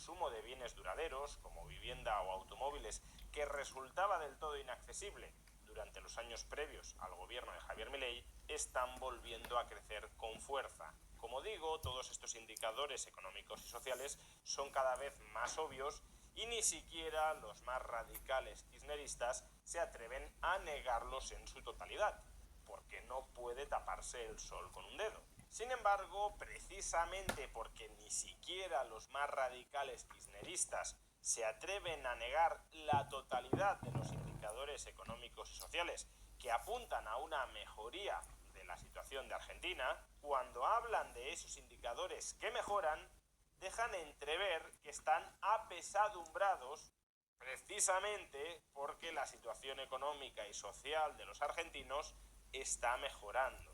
consumo de bienes duraderos, como vivienda o automóviles, que resultaba del todo inaccesible durante los años previos al gobierno de Javier Milei, están volviendo a crecer con fuerza. Como digo, todos estos indicadores económicos y sociales son cada vez más obvios y ni siquiera los más radicales kirchneristas se atreven a negarlos en su totalidad, porque no puede taparse el sol con un dedo. Sin embargo, precisamente porque ni siquiera los más radicales kirchneristas se atreven a negar la totalidad de los indicadores económicos y sociales que apuntan a una mejoría de la situación de Argentina, cuando hablan de esos indicadores que mejoran, dejan entrever que están apesadumbrados precisamente porque la situación económica y social de los argentinos está mejorando.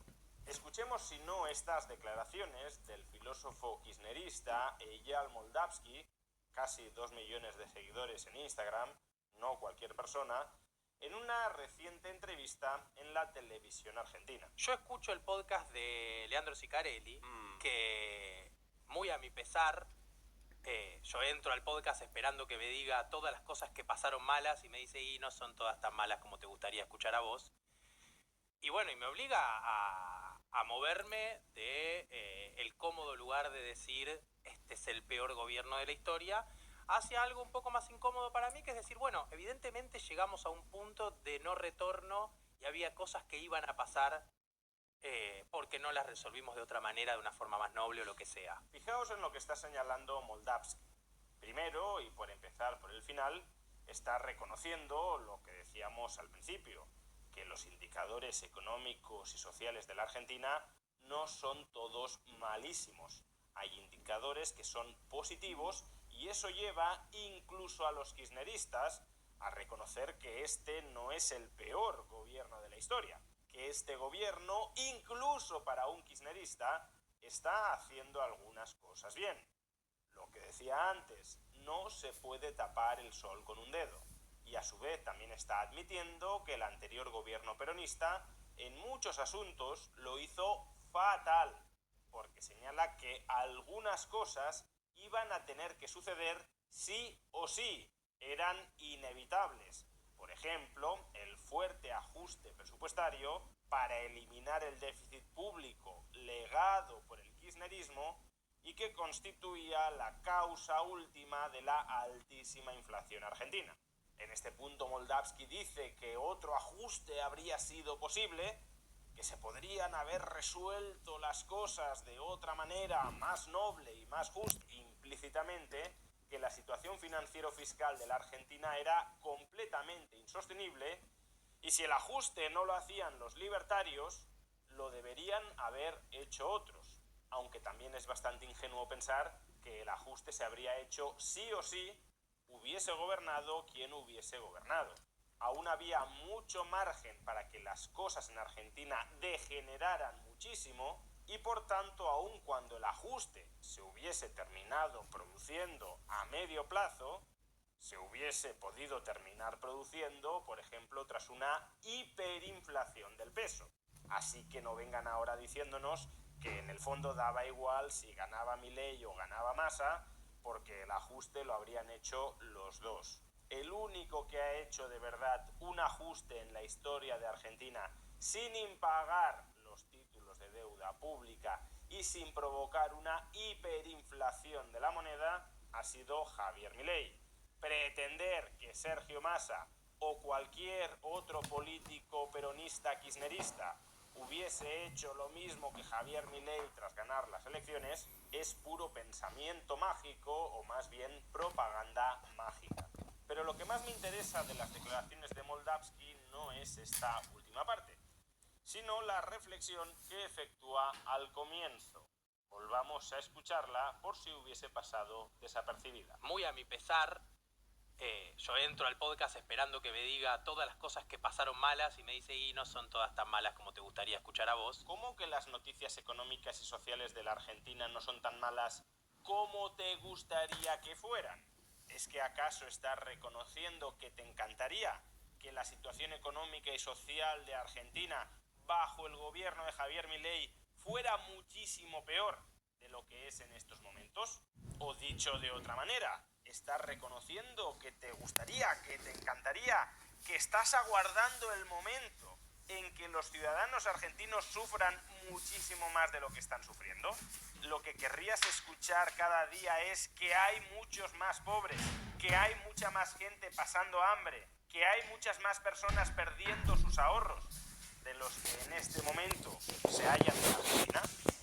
Escuchemos si no estas declaraciones del filósofo kirchnerista Eyal Moldavsky, casi 2 millones de seguidores en Instagram, no cualquier persona, en una reciente entrevista en la televisión argentina. Yo escucho el podcast de Leandro Sicarelli, que muy a mi pesar, yo entro al podcast esperando que me diga todas las cosas que pasaron malas y me dice, y no son todas tan malas como te gustaría escuchar a vos. Y bueno, y me obliga a moverme de el cómodo lugar de decir, este es el peor gobierno de la historia, hacia algo un poco más incómodo para mí, que es decir, bueno, evidentemente llegamos a un punto de no retorno y había cosas que iban a pasar porque no las resolvimos de otra manera, de una forma más noble o lo que sea. Fijaos en lo que está señalando Moldavsky. Primero, y por empezar por el final, está reconociendo lo que decíamos al principio, que los indicadores económicos y sociales de la Argentina no son todos malísimos. Hay indicadores que son positivos y eso lleva incluso a los kirchneristas a reconocer que este no es el peor gobierno de la historia, que este gobierno, incluso para un kirchnerista, está haciendo algunas cosas bien. Lo que decía antes, no se puede tapar el sol con un dedo. Y a su vez también está admitiendo que el anterior gobierno peronista en muchos asuntos lo hizo fatal, porque señala que algunas cosas iban a tener que suceder sí o sí, eran inevitables. Por ejemplo, el fuerte ajuste presupuestario para eliminar el déficit público legado por el kirchnerismo y que constituía la causa última de la altísima inflación argentina. En este punto Moldavsky dice que otro ajuste habría sido posible, que se podrían haber resuelto las cosas de otra manera más noble y más justa, implícitamente que la situación financiero-fiscal de la Argentina era completamente insostenible y si el ajuste no lo hacían los libertarios, lo deberían haber hecho otros, aunque también es bastante ingenuo pensar que el ajuste se habría hecho sí o sí, hubiese gobernado quien hubiese gobernado. Aún había mucho margen para que las cosas en Argentina degeneraran muchísimo y por tanto, aun cuando el ajuste se hubiese terminado produciendo a medio plazo, se hubiese podido terminar produciendo, por ejemplo, tras una hiperinflación del peso. Así que no vengan ahora diciéndonos que en el fondo daba igual si ganaba Milei o ganaba Massa, porque el ajuste lo habrían hecho los dos. El único que ha hecho de verdad un ajuste en la historia de Argentina sin impagar los títulos de deuda pública y sin provocar una hiperinflación de la moneda ha sido Javier Milei. Pretender que Sergio Massa o cualquier otro político peronista kirchnerista hubiese hecho lo mismo que Javier Milei tras ganar las elecciones es puro pensamiento mágico o más bien propaganda mágica. Pero lo que más me interesa de las declaraciones de Moldavsky no es esta última parte, sino la reflexión que efectúa al comienzo. Volvamos a escucharla por si hubiese pasado desapercibida. Muy a mi pesar, yo entro al podcast esperando que me diga todas las cosas que pasaron malas y me dice, y no son todas tan malas como te gustaría escuchar a vos. ¿Cómo que las noticias económicas y sociales de la Argentina no son tan malas como te gustaría que fueran? ¿Es que acaso estás reconociendo que te encantaría que la situación económica y social de Argentina bajo el gobierno de Javier Milei fuera muchísimo peor? de lo que es en estos momentos? O dicho de otra manera, ¿estás reconociendo que te gustaría, que te encantaría, que estás aguardando el momento en que los ciudadanos argentinos sufran muchísimo más de lo que están sufriendo? Lo que querrías escuchar cada día es que hay muchos más pobres, que hay mucha más gente pasando hambre, que hay muchas más personas perdiendo sus ahorros de los que en este momento se hallan en Argentina.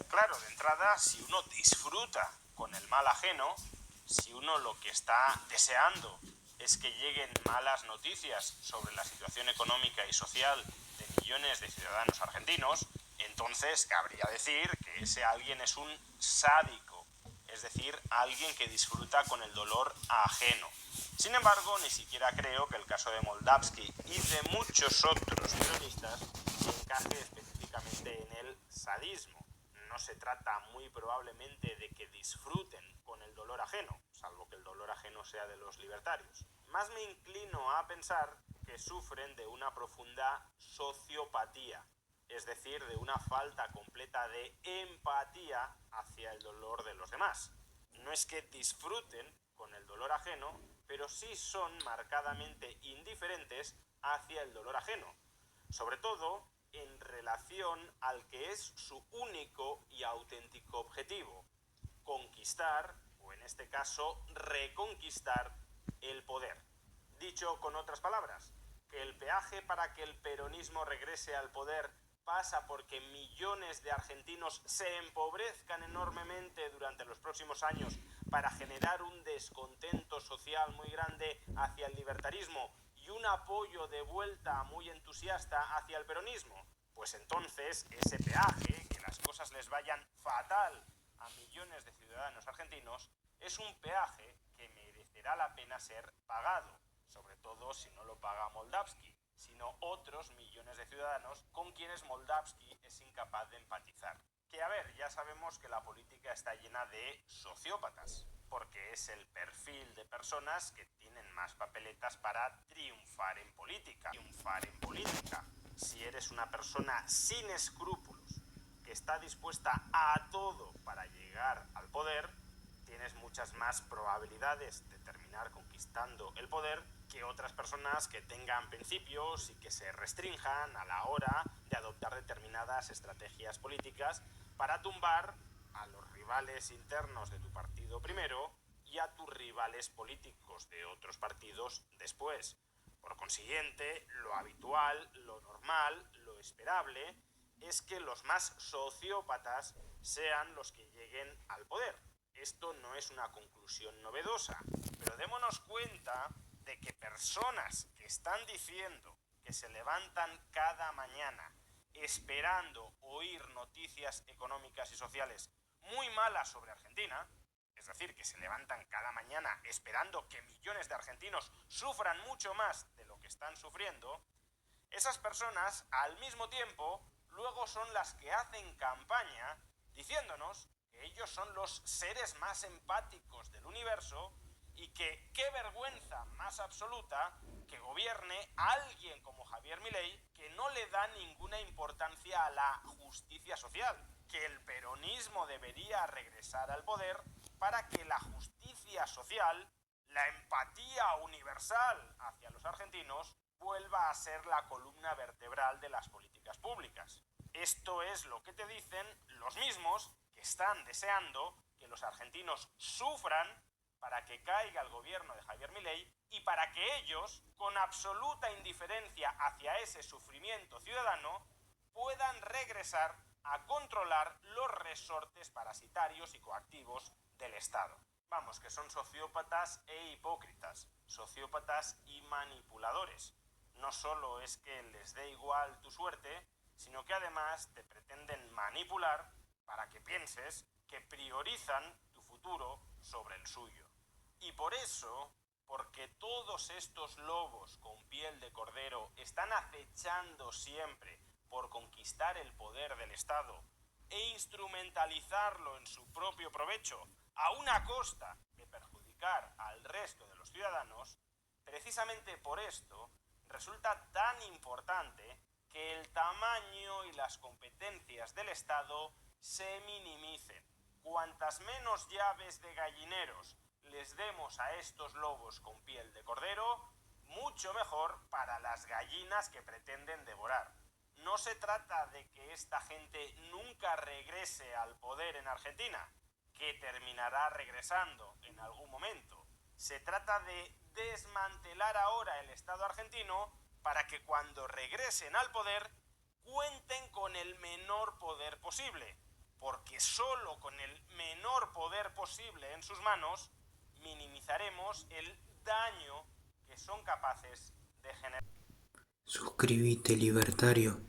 Claro, de entrada, si uno disfruta con el mal ajeno, si uno lo que está deseando es que lleguen malas noticias sobre la situación económica y social de millones de ciudadanos argentinos, entonces cabría decir que ese alguien es un sádico, es decir, alguien que disfruta con el dolor ajeno. Sin embargo, ni siquiera creo que el caso de Moldavsky y de muchos otros peronistas encaje específicamente en el sadismo. No se trata muy probablemente de que disfruten con el dolor ajeno, salvo que el dolor ajeno sea de los libertarios. Más me inclino a pensar que sufren de una profunda sociopatía, es decir, de una falta completa de empatía hacia el dolor de los demás. No es que disfruten con el dolor ajeno, pero sí son marcadamente indiferentes hacia el dolor ajeno, sobre todo en relación al que es su único y auténtico objetivo: conquistar, o en este caso, reconquistar el poder. Dicho con otras palabras, que el peaje para que el peronismo regrese al poder pasa porque millones de argentinos se empobrezcan enormemente durante los próximos años para generar un descontento social muy grande hacia el libertarismo y un apoyo de vuelta muy entusiasta hacia el peronismo. Pues entonces ese peaje, que las cosas les vayan fatal a millones de ciudadanos argentinos, es un peaje que merecerá la pena ser pagado, sobre todo si no lo paga Moldavsky, sino otros millones de ciudadanos con quienes Moldavsky es incapaz de empatizar. Que a ver, ya sabemos que la política está llena de sociópatas, porque es el perfil de personas que tienen más papeletas para triunfar en política. Si eres una persona sin escrúpulos, que está dispuesta a todo para llegar al poder, tienes muchas más probabilidades de terminar conquistando el poder que otras personas que tengan principios y que se restrinjan a la hora de adoptar determinadas estrategias políticas para tumbar a los rivales internos de tu partido primero y a tus rivales políticos de otros partidos después. Por consiguiente, lo habitual, lo normal, lo esperable es que los más sociópatas sean los que lleguen al poder. Esto no es una conclusión novedosa, pero démonos cuenta de que personas que están diciendo que se levantan cada mañana esperando oír noticias económicas y sociales muy malas sobre Argentina, es decir, que se levantan cada mañana esperando que millones de argentinos sufran mucho más de lo que están sufriendo, esas personas al mismo tiempo luego son las que hacen campaña diciéndonos que ellos son los seres más empáticos del universo y que qué vergüenza más absoluta que gobierne a alguien como Javier Milei, que no le da ninguna importancia a la justicia social, que el peronismo debería regresar al poder para que la justicia social, la empatía universal hacia los argentinos, vuelva a ser la columna vertebral de las políticas públicas. Esto es lo que te dicen los mismos que están deseando que los argentinos sufran para que caiga el gobierno de Javier Milei y para que ellos, con absoluta indiferencia hacia ese sufrimiento ciudadano, puedan regresar a controlar los resortes parasitarios y coactivos del Estado. Vamos, que son sociópatas e hipócritas, sociópatas y manipuladores. No solo es que les dé igual tu suerte, sino que además te pretenden manipular para que pienses que priorizan tu futuro sobre el suyo. Y por eso, porque todos estos lobos con piel de cordero están acechando siempre por conquistar el poder del Estado e instrumentalizarlo en su propio provecho, a una costa de perjudicar al resto de los ciudadanos, precisamente por esto resulta tan importante que el tamaño y las competencias del Estado se minimicen. cuantas menos llaves de gallineros les demos a estos lobos con piel de cordero, mucho mejor para las gallinas que pretenden devorar. No se trata de que esta gente nunca regrese al poder en Argentina, que terminará regresando en algún momento. Se trata de desmantelar ahora el Estado argentino para que cuando regresen al poder cuenten con el menor poder posible, porque solo con el menor poder posible en sus manos minimizaremos el daño que son capaces de generar. Suscríbete, libertario.